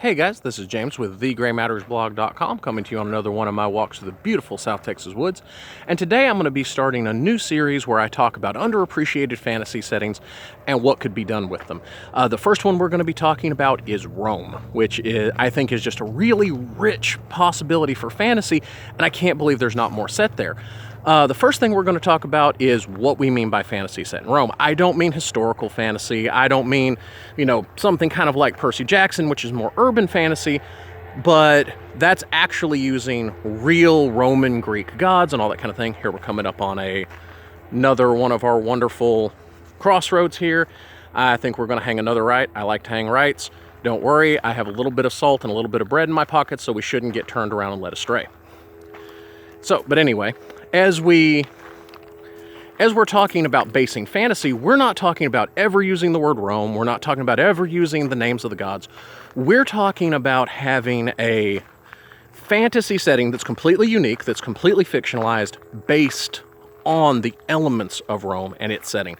Hey guys, this is James with thegraymattersblog.com coming to you on another one of my walks through the beautiful South Texas woods. And today I'm going to be starting a new series where I talk about underappreciated fantasy settings and what could be done with them. The first one we're going to be talking about is Rome, which I think is just a really rich possibility for fantasy, and I can't believe there's not more set there. The first thing we're going to talk about is what we mean by fantasy set in Rome. I don't mean historical fantasy. I don't mean, something kind of like Percy Jackson, which is more urban fantasy, but that's actually using real Roman Greek gods and all that kind of thing. Here we're coming up on another one of our wonderful crossroads here. I think we're going to hang another right. I like to hang rights. Don't worry, I have a little bit of salt and a little bit of bread in my pocket, so we shouldn't get turned around and led astray. But anyway, as we're talking about basing fantasy, we're not talking about ever using the word Rome. We're not talking about ever using the names of the gods. We're talking about having a fantasy setting that's completely unique, that's completely fictionalized, based on the elements of Rome and its setting.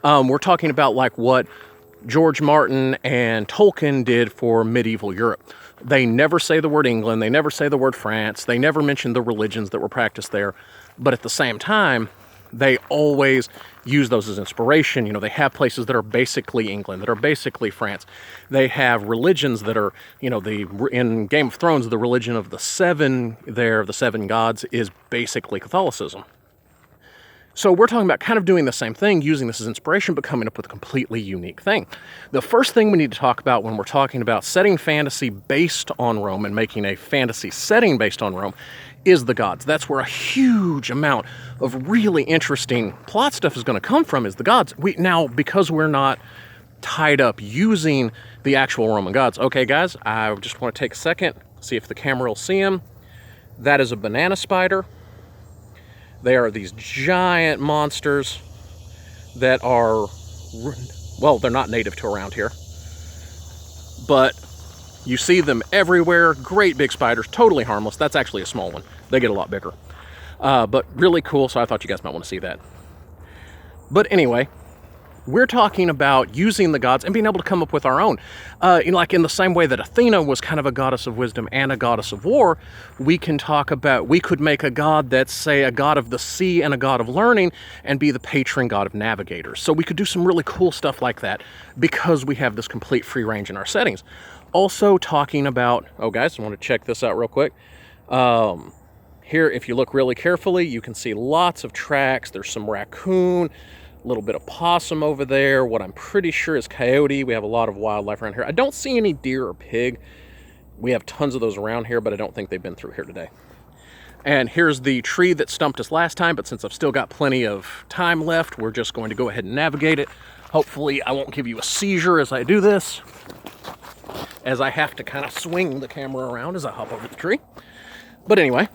We're talking about like what George Martin and Tolkien did for medieval Europe. They never say the word England. They never say the word France. They never mention the religions that were practiced there. But at the same time, they always use those as inspiration. They have places that are basically England, that are basically France. They have religions that are, in Game of Thrones, the religion of the seven gods is basically Catholicism. So we're talking about kind of doing the same thing, using this as inspiration, but coming up with a completely unique thing. The first thing we need to talk about when we're talking about setting fantasy based on Rome and making a fantasy setting based on Rome is the gods. That's where a huge amount of really interesting plot stuff is going to come from, is the gods. Because we're not tied up using the actual Roman gods. Okay, guys, I just want to take a second, see if the camera will see them. That is a banana spider. They are these giant monsters that are, well, they're not native to around here, but you see them everywhere. Great big spiders, totally harmless. That's actually a small one. They get a lot bigger, but really cool, so I thought you guys might want to see that. But anyway, we're talking about using the gods and being able to come up with our own. Like in the same way that Athena was kind of a goddess of wisdom and a goddess of war, we could make a god that's, say, a god of the sea and a god of learning and be the patron god of navigators. So we could do some really cool stuff like that because we have this complete free range in our settings. Also talking about, oh guys, I want to check this out real quick. Here, if you look really carefully, you can see lots of tracks. There's some raccoon, a little bit of possum over there. What I'm pretty sure is coyote. We have a lot of wildlife around here. I don't see any deer or pig. We have tons of those around here, but I don't think they've been through here today. And here's the tree that stumped us last time, but since I've still got plenty of time left, we're just going to go ahead and navigate it. Hopefully I won't give you a seizure as I do this, as I have to kind of swing the camera around as I hop over the tree. But anyway,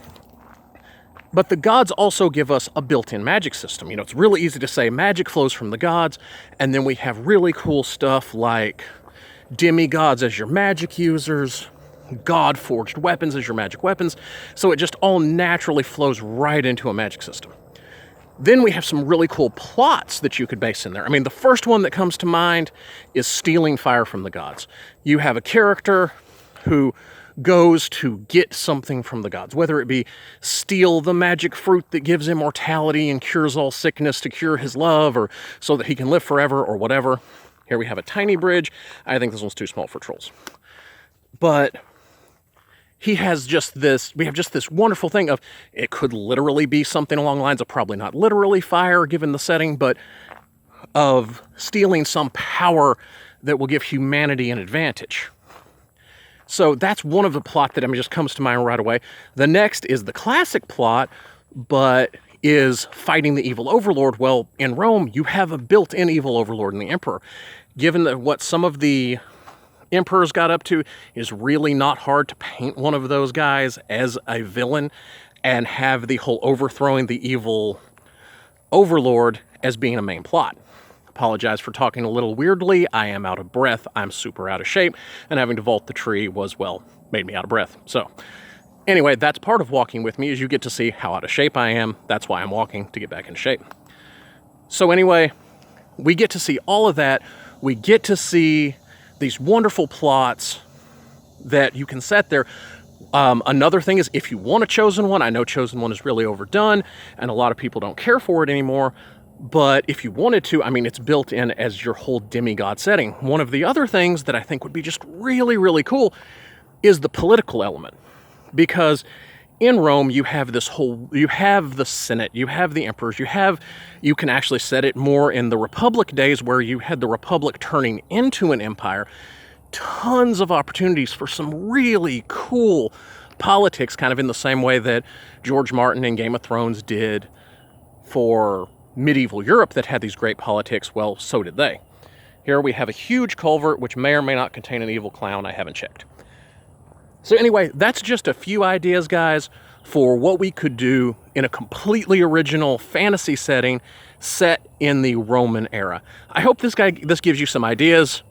but the gods also give us a built-in magic system. It's really easy to say magic flows from the gods, and then we have really cool stuff like demigods as your magic users, god-forged weapons as your magic weapons, so it just all naturally flows right into a magic system. Then we have some really cool plots that you could base in there. The first one that comes to mind is stealing fire from the gods. You have a character who goes to get something from the gods, whether it be steal the magic fruit that gives immortality and cures all sickness to cure his love, or so that he can live forever, or whatever. Here we have a tiny bridge. I think this one's too small for trolls. But we have just this wonderful thing of, it could literally be something along the lines of, probably not literally fire given the setting, but of stealing some power that will give humanity an advantage. So that's one of the plot that just comes to mind right away. The next is the classic plot, but is fighting the evil overlord. Well, in Rome, you have a built-in evil overlord in the emperor. Given that what some of the emperors got up to, is really not hard to paint one of those guys as a villain and have the whole overthrowing the evil overlord as being a main plot. Apologize for talking a little weirdly. I am out of breath. I'm super out of shape, and having to vault the tree made me out of breath. So anyway, that's part of walking with me, is you get to see how out of shape I am. That's why I'm walking, to get back in shape. So anyway, we get to see all of that. We get to see these wonderful plots that you can set there. Another thing is, if you want a Chosen One, I know Chosen One is really overdone and a lot of people don't care for it anymore, but if you wanted to, I mean, it's built in as your whole demigod setting. One of the other things that I think would be just really, really cool is the political element, because in Rome you have you have the Senate, you have the emperors, you can actually set it more in the Republic days where you had the Republic turning into an empire. Tons of opportunities for some really cool politics, kind of in the same way that George Martin in Game of Thrones did for medieval Europe that had these great politics. Well, so did they. Here we have a huge culvert, which may or may not contain an evil clown. I haven't checked. So anyway, that's just a few ideas, guys, for what we could do in a completely original fantasy setting set in the Roman era. I hope this gives you some ideas.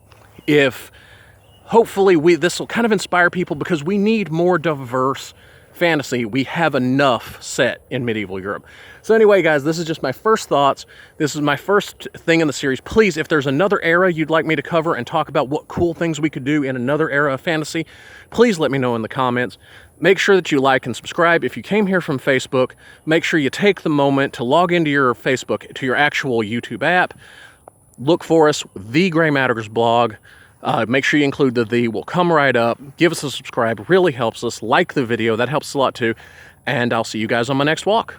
Hopefully this will kind of inspire people, because we need more diverse fantasy. We have enough set in medieval Europe. So anyway, guys, this is just my first thoughts. This is my first thing in the series. Please, if there's another era you'd like me to cover and talk about what cool things we could do in another era of fantasy, please let me know in the comments. Make sure that you like and subscribe. If you came here from Facebook, make sure you take the moment to log into your Facebook, to your actual YouTube app. Look for us, The Gray Matters blog. Make sure you include the will come right up. Give us a subscribe, really helps us. Like the video, that helps a lot too. And I'll see you guys on my next walk.